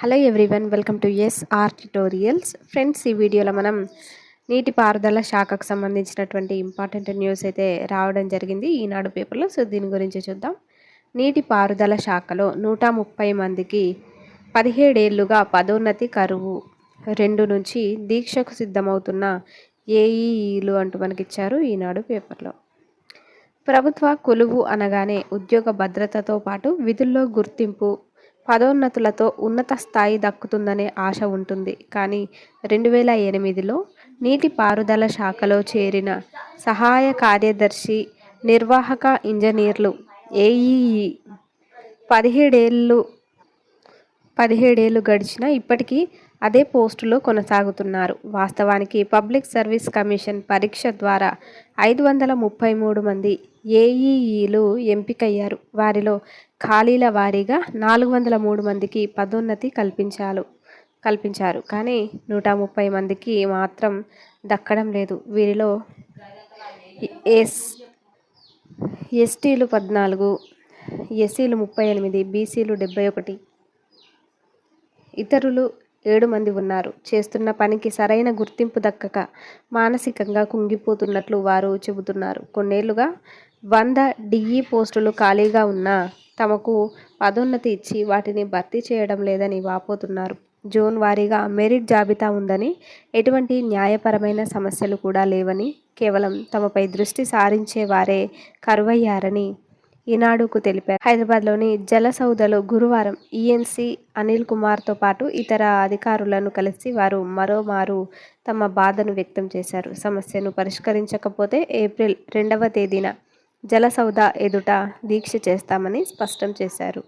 Hello everyone, welcome to SR tutorials. Friends, ఈ వీడియోలో మనం నీటిపారుదల శాఖకు సంబంధించినటువంటి ఇంపార్టెంట్ న్యూస్ అయితే రావడం జరిగింది ఈనాడు పేపర్లో. సో దీని గురించి చూద్దాం. నీటిపారుదల శాఖలో 130 మందికి 17 ఏళ్లుగా పదోన్నతి కరువు. 2 నుంచి దీక్షకు సిద్ధమవుతున్న ఏఈఈలు అంటూ మనకిచ్చారు ఈనాడు పేపర్లో. ప్రభుత్వ కొలువు అనగానే ఉద్యోగ భద్రతతో పాటు విధుల్లో గుర్తింపు, పదోన్నతులతో ఉన్నత స్థాయి దక్కుతుందనే ఆశ ఉంటుంది. కానీ 2008లో నీటిపారుదల శాఖలో చేరిన సహాయ కార్యదర్శి, నిర్వాహక ఇంజనీర్లు ఏఈఈ 17 ఏళ్ళు గడిచినా ఇప్పటికీ అదే పోస్టులో కొనసాగుతున్నారు. వాస్తవానికి పబ్లిక్ సర్వీస్ కమిషన్ పరీక్ష ద్వారా 533 మంది ఏఈఈలు ఎంపికయ్యారు. వారిలో ఖాళీల వారీగా 403 మందికి పదోన్నతి కల్పించారు. కానీ 130 మందికి మాత్రం దక్కడం లేదు. వీరిలో ఎస్టీలు 14, ఎస్సీలు 38, బీసీలు 71, ఇతరులు 7 మంది ఉన్నారు. చేస్తున్న పనికి సరైన గుర్తింపు దక్కక మానసికంగా కుంగిపోతున్నట్లు వారు చెబుతున్నారు. కొన్నేళ్లుగా 100 డిఈ పోస్టులు ఖాళీగా ఉన్నా తమకు పదోన్నతి ఇచ్చి వాటిని భర్తీ చేయడం లేదని వాపోతున్నారు. జోన్ వారీగా మెరిట్ జాబితా ఉందని, ఎటువంటి న్యాయపరమైన సమస్యలు కూడా లేవని, కేవలం తమపై దృష్టి సారించే వారే కరువయ్యారని ఈనాడుకు తెలిపారు. హైదరాబాద్లోని జలసౌధలో గురువారం ఈఎన్సీ అనిల్ కుమార్తో పాటు ఇతర అధికారులను కలిసి వారు మరోమారు తమ బాధను వ్యక్తం చేశారు. సమస్యను పరిష్కరించకపోతే ఏప్రిల్ 2వ తేదీన జలసౌధ ఎదుట దీక్ష చేస్తామని స్పష్టం చేశారు.